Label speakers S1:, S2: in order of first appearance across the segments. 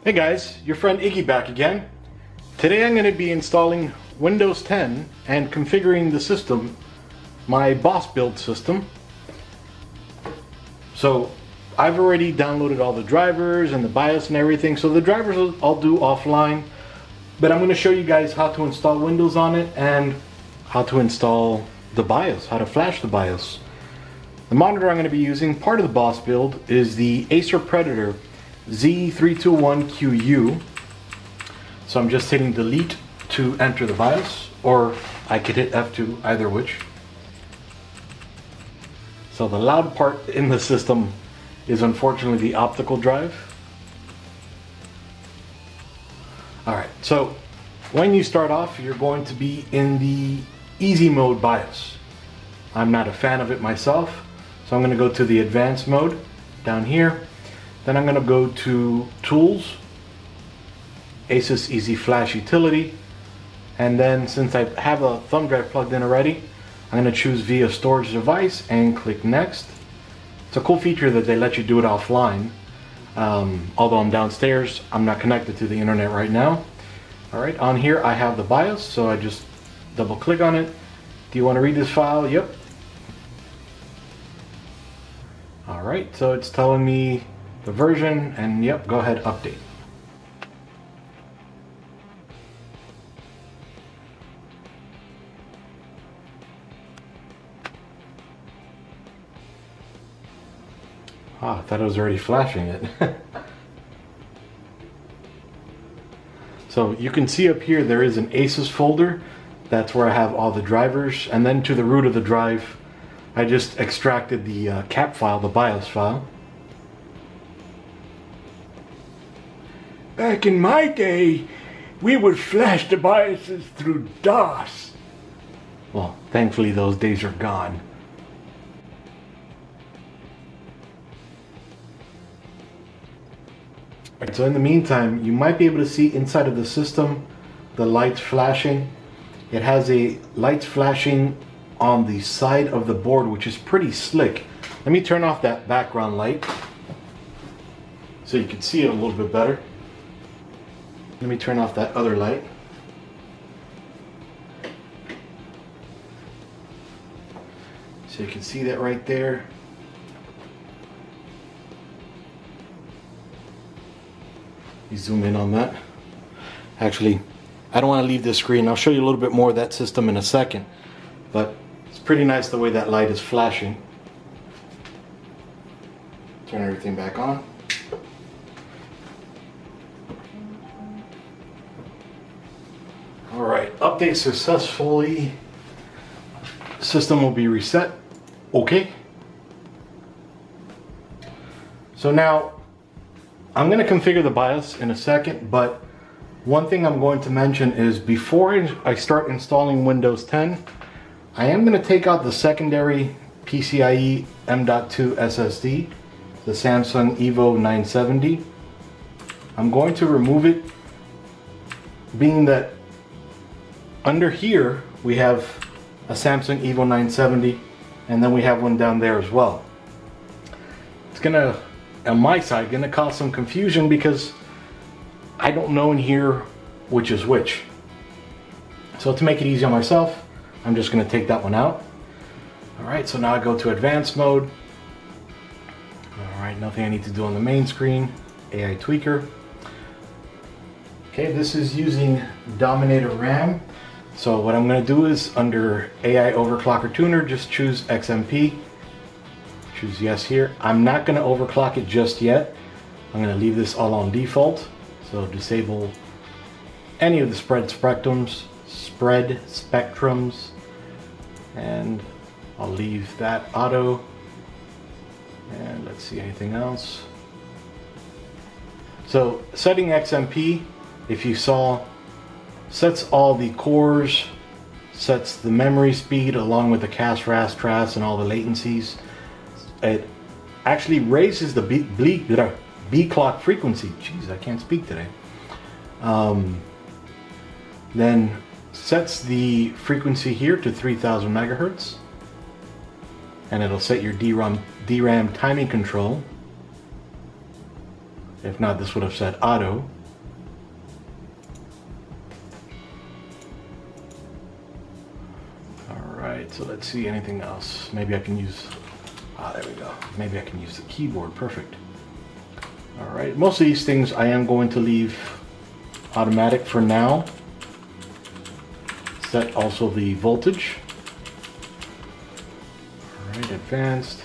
S1: Hey guys, your friend Iggy back again. Today I'm going to be installing Windows 10 and configuring the system, my boss build system. So I've already downloaded all the drivers and the BIOS and everything, so the drivers I'll do offline, but I'm going to show you guys how to install Windows on it and how to install the BIOS, how to flash the BIOS. The monitor I'm going to be using, part of the boss build, is the Acer Predator Z371QU. So I'm just hitting delete to enter the BIOS, or I could hit F2, either which. So the loud part in the system is unfortunately the optical drive. Alright, so when you start off, you're going to be in the easy mode BIOS. I'm not a fan of it myself, so I'm going to go to the advanced mode down here. Then I'm going to go to Tools, Asus Easy Flash Utility, and then since I have a thumb drive plugged in already, I'm going to choose via storage device and click next. It's a cool feature that they let you do it offline. Although I'm downstairs, I'm not connected to the internet right now. Alright, on here I have the BIOS, so I just double click on it. Do you want to read this file? Yep. Alright, so it's telling me the version, and yep, go ahead, update. I thought it was already flashing it. So you can see up here there is an Asus folder. That's where I have all the drivers, and then to the root of the drive I just extracted the cap file, the BIOS file.
S2: Back in my day, we would flash the BIOSes through DOS.
S1: Well, thankfully those days are gone. Alright, so in the meantime, you might be able to see inside of the system the lights flashing. It has a lights flashing on the side of the board, which is pretty slick. Let me turn off that background light so you can see it a little bit better. Let me turn off that other light. So you can see that right there. You zoom in on that. Actually, I don't want to leave this screen. I'll show you a little bit more of that system in a second. But it's pretty nice the way that light is flashing. Turn everything back on. Alright, update successfully. System will be reset. Okay. So now, I'm going to configure the BIOS in a second, but one thing I'm going to mention is before I start installing Windows 10, I am going to take out the secondary PCIe M.2 SSD, the Samsung EVO 970. I'm going to remove it, being that under here we have a Samsung EVO 970, and then we have one down there as well. It's gonna, on my side, gonna cause some confusion because I don't know in here which is which. So to make it easy on myself, I'm just gonna take that one out. Alright, so now I go to advanced mode. Alright, nothing I need to do on the main screen. AI tweaker. Okay, this is using Dominator RAM. So what I'm going to do is under AI overclocker tuner, just choose XMP. Choose yes here. I'm not going to overclock it just yet. I'm going to leave this all on default. So disable any of the spread spectrums, and I'll leave that auto. And let's see, anything else. So setting XMP, if you saw, sets all the cores, sets the memory speed along with the CAS, RAS, TRAS, and all the latencies. It actually raises the B clock frequency. Jeez, I can't speak today. Then sets the frequency here to 3000 megahertz, and it'll set your DRAM timing control. If not, this would have said auto. So let's see, anything else. Maybe I can use, there we go. Maybe I can use the keyboard, perfect. All right, most of these things I am going to leave automatic for now. Set also the voltage. All right, advanced.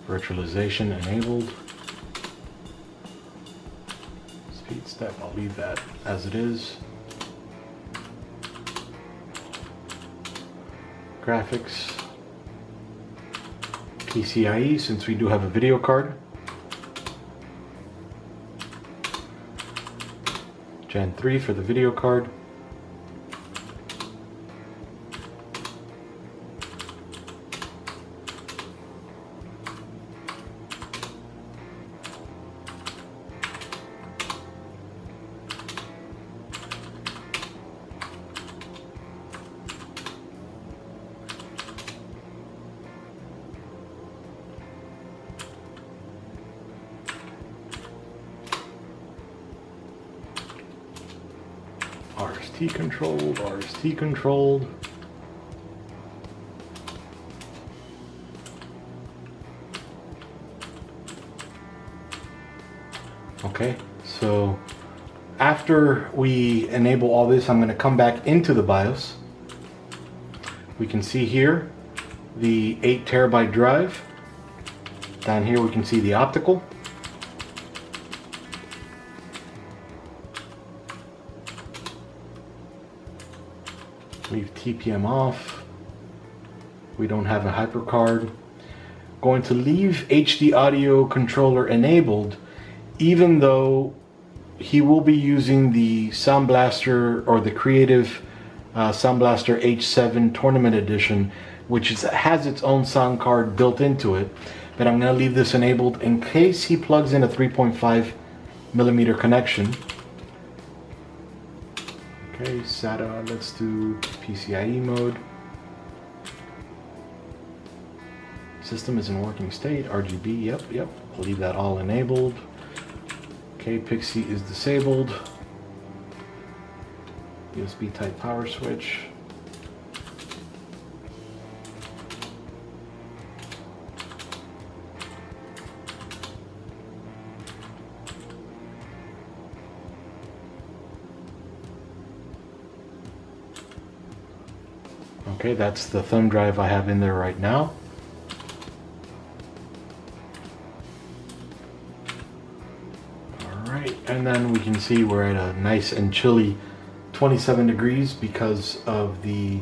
S1: Virtualization enabled. Speed step, I'll leave that as it is. Graphics. PCIe, since we do have a video card. Gen 3 for the video card. RST controlled, RST controlled. Okay, so after we enable all this, I'm going to come back into the BIOS. We can see here the 8 terabyte drive. Down here we can see the optical. Leave TPM off. We don't have a HyperCard. Going to leave HD audio controller enabled, even though he will be using the Sound Blaster or the Creative Sound Blaster H7 Tournament Edition, which has its own sound card built into it. But I'm going to leave this enabled in case he plugs in a 3.5mm connection. Okay, SATA, let's do PCIe mode. System is in working state, RGB, yep. I'll leave that all enabled. Okay, Pixie is disabled. USB type power switch. Okay, that's the thumb drive I have in there right now. Alright, and then we can see we're at a nice and chilly 27 degrees because of the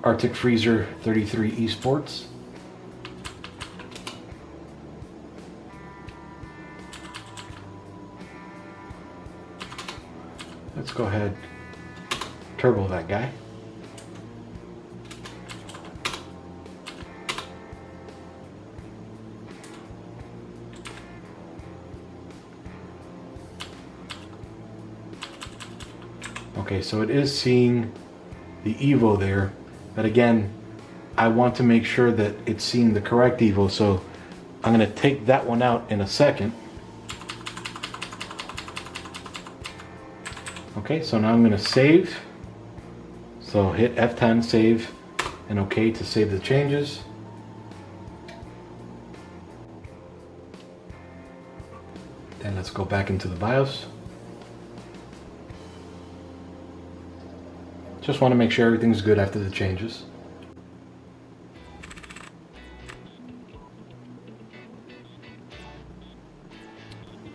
S1: Arctic Freezer 33 Esports. Let's go ahead, turbo that guy. Okay, so it is seeing the EVO there, but again, I want to make sure that it's seeing the correct EVO, so I'm going to take that one out in a second. Okay, so now I'm going to save. So hit F10, save, and OK to save the changes. Then let's go back into the BIOS. Just want to make sure everything's good after the changes.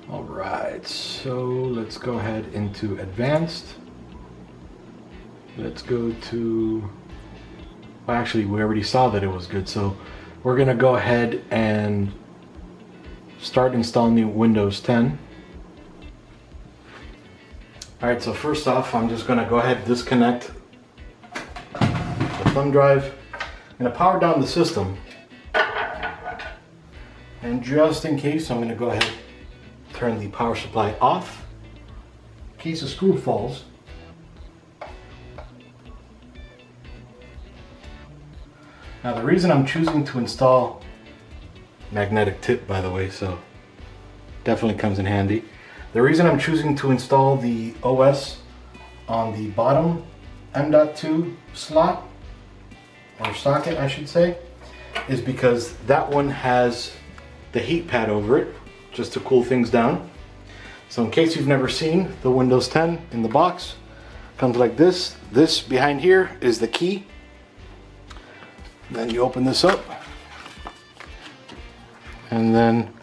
S1: Alright, so let's go ahead into advanced. Let's go to, well, actually we already saw that it was good, so we're going to go ahead and start installing Windows 10. Alright, so first off, I'm just going to go ahead and disconnect the thumb drive. I'm going to power down the system. And just in case, I'm going to go ahead and turn the power supply off. In case the screw falls. Now the reason I'm choosing to install, magnetic tip by the way, so definitely comes in handy. The reason I'm choosing to install the OS on the bottom M.2 slot, or socket I should say, is because that one has the heat pad over it, just to cool things down. So in case you've never seen the Windows 10 in the box, comes like this. This behind here is the key. Then you open this up, and then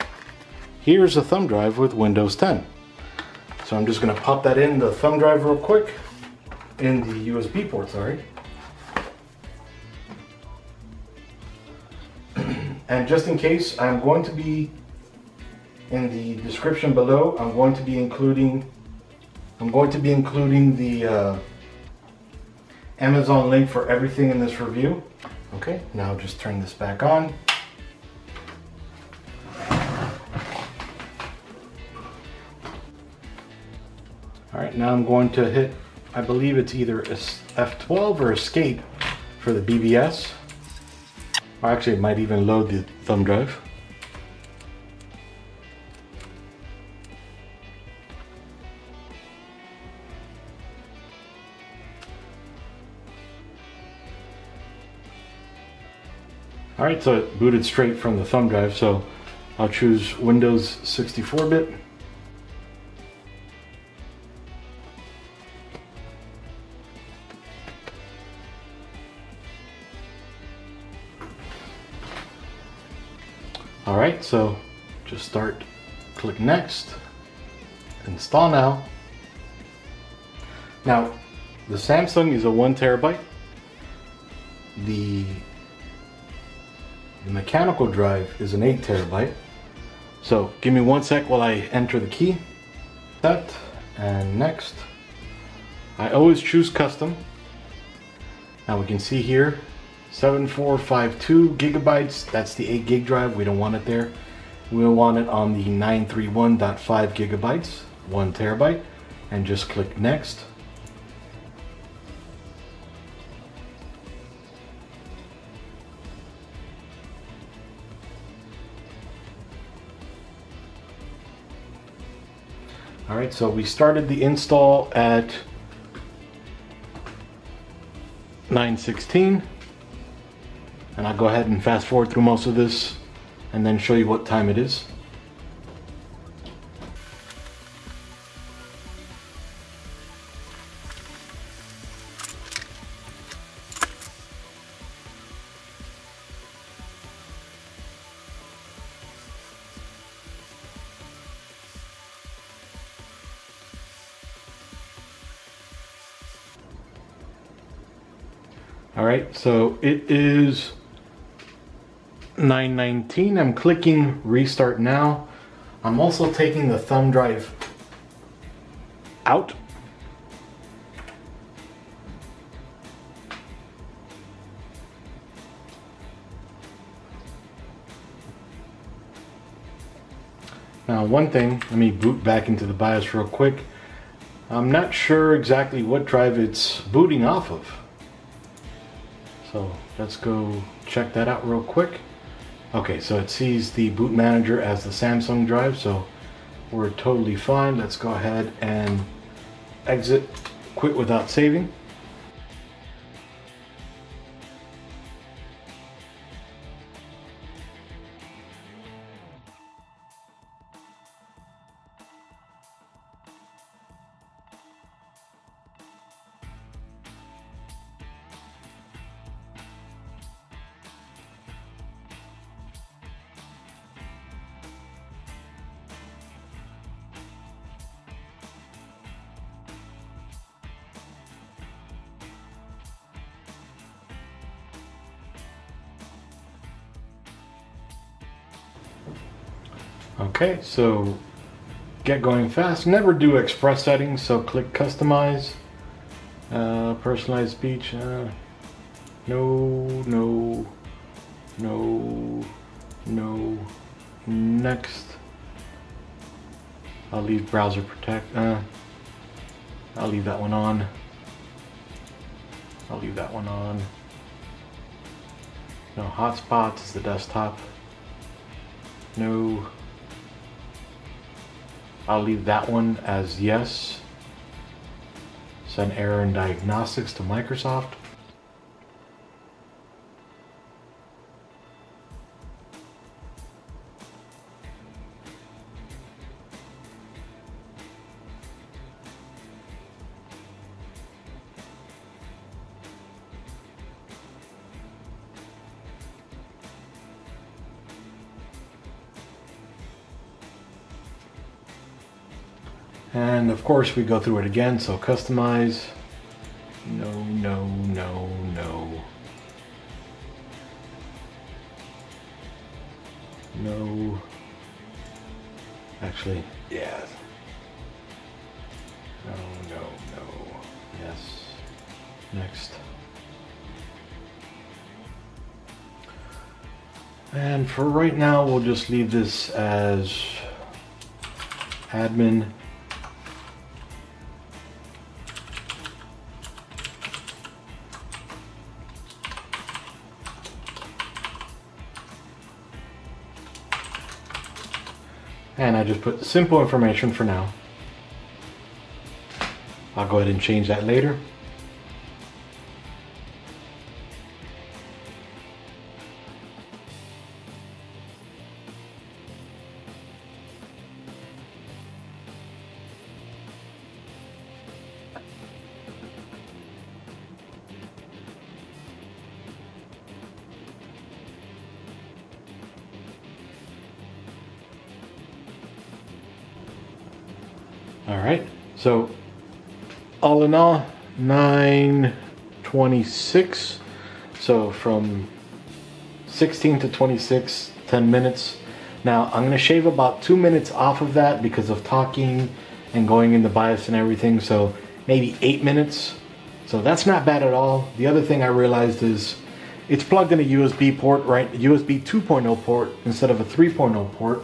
S1: here's a thumb drive with Windows 10. So I'm just going to pop that in the thumb drive real quick, in the USB port, sorry. And just in case, I'm going to be, in the description below, I'm going to be including the Amazon link for everything in this review. Okay, now just turn this back on. Alright, now I'm going to hit, I believe it's either F12 or escape for the BBS. Or actually it might even load the thumb drive. Alright, so it booted straight from the thumb drive, so I'll choose Windows 64-bit. Alright, so just click next, install now. Now, the Samsung is a 1 terabyte. The mechanical drive is an 8 terabyte. So give me 1 sec while I enter the key. Set and next. I always choose custom. Now we can see here 7452 gigabytes. That's the 8 gig drive. We don't want it there. We'll want it on the 931.5 gigabytes, 1 terabyte, and just click next. Alright, so we started the install at 9:16, and I'll go ahead and fast forward through most of this and then show you what time it is. Alright, so it is 9:19. I'm clicking restart now. I'm also taking the thumb drive out. Now one thing, let me boot back into the BIOS real quick. I'm not sure exactly what drive it's booting off of. So let's go check that out real quick. Okay, so it sees the boot manager as the Samsung drive, so we're totally fine. Let's go ahead and exit, quit without saving. Okay, so get going fast. Never do express settings, so click customize, personalized speech, no, next. I'll leave browser protect, I'll leave that one on. No hotspots, it's the desktop. No. I'll leave that one as yes. Send error in diagnostics to Microsoft. And of course we go through it again, so customize. No, no, no, no. No. Actually, yeah. No, no, no. Yes. Next. And for right now, we'll just leave this as admin. And I just put simple information for now. I'll go ahead and change that later. All right, so all in all, 9:26. So from 16 to 26, 10 minutes. Now I'm gonna shave about 2 minutes off of that because of talking and going in the BIOS and everything. So maybe 8 minutes. So that's not bad at all. The other thing I realized is it's plugged in a USB port, right? USB 2.0 port instead of a 3.0 port.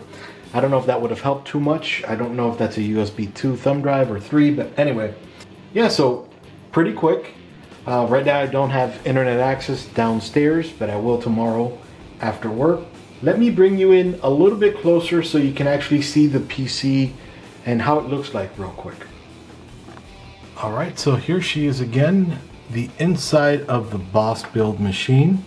S1: I don't know if that would have helped too much. I don't know if that's a USB 2 thumb drive or 3, but anyway. Yeah, so pretty quick. Right now I don't have internet access downstairs, but I will tomorrow after work. Let me bring you in a little bit closer so you can actually see the PC and how it looks like real quick. All right, so here she is again, the inside of the Boss Build machine.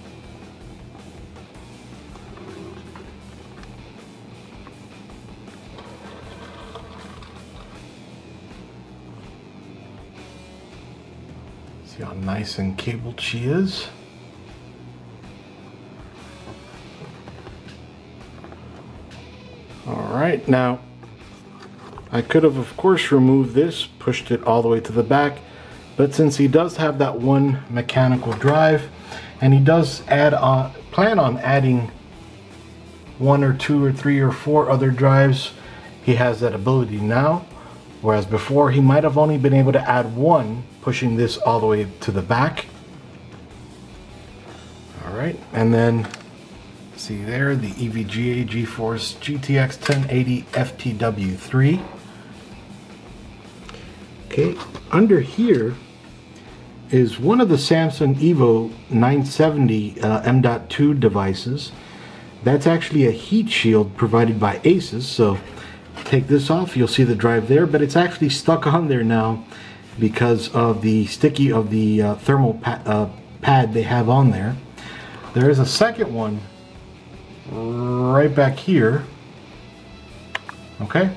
S1: See how nice and cabled she is. All right, now I could have of course removed this, pushed it all the way to the back, but since he does have that one mechanical drive and he does plan on adding 1 or 2 or 3 or 4 other drives, he has that ability now, whereas before he might have only been able to add 1, pushing this all the way to the back. All right, and then see there the EVGA GeForce GTX 1080 FTW3. Okay, under here is one of the Samsung EVO 970 M.2 devices. That's actually a heat shield provided by Asus, so take this off, you'll see the drive there, but it's actually stuck on there now because of the thermal pad they have on there. There is a second one right back here. Okay,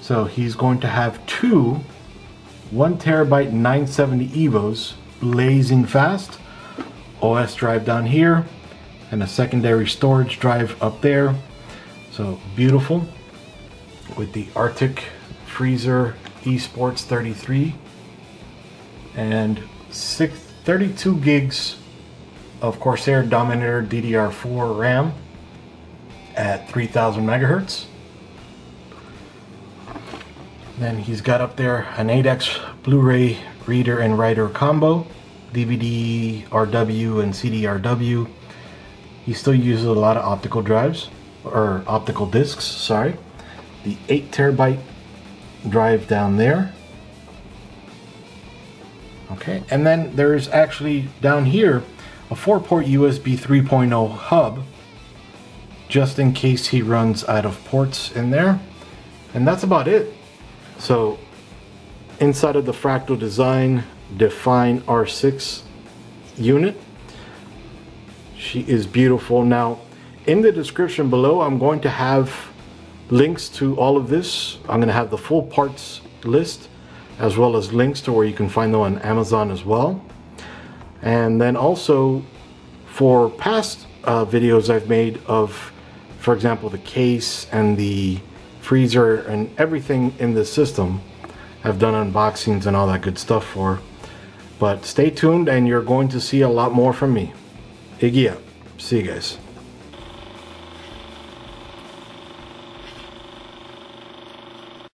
S1: so he's going to have 2 1 terabyte 970 EVOs blazing fast, OS drive down here, and a secondary storage drive up there. So beautiful, with the Arctic Freezer eSports 33 and 32 gigs of Corsair Dominator DDR4 RAM at 3000 megahertz. Then he's got up there an 8X Blu-ray reader and writer combo, DVD RW and CD RW. He still uses a lot of optical drives, or optical discs, sorry. The 8 terabyte drive down there. Okay, and then there's actually down here a 4-port USB 3.0 hub, just in case he runs out of ports in there. And that's about it. So inside of the Fractal Design Define R6 unit, she is beautiful. Now in the description below, I'm going to have links to all of this. I'm going to have the full parts list, as well as links to where you can find them on Amazon as well. And then also for past videos I've made of, for example, the case and the freezer and everything in the system, I've done unboxings and all that good stuff for. But stay tuned and you're going to see a lot more from me. Iggy out. See you guys.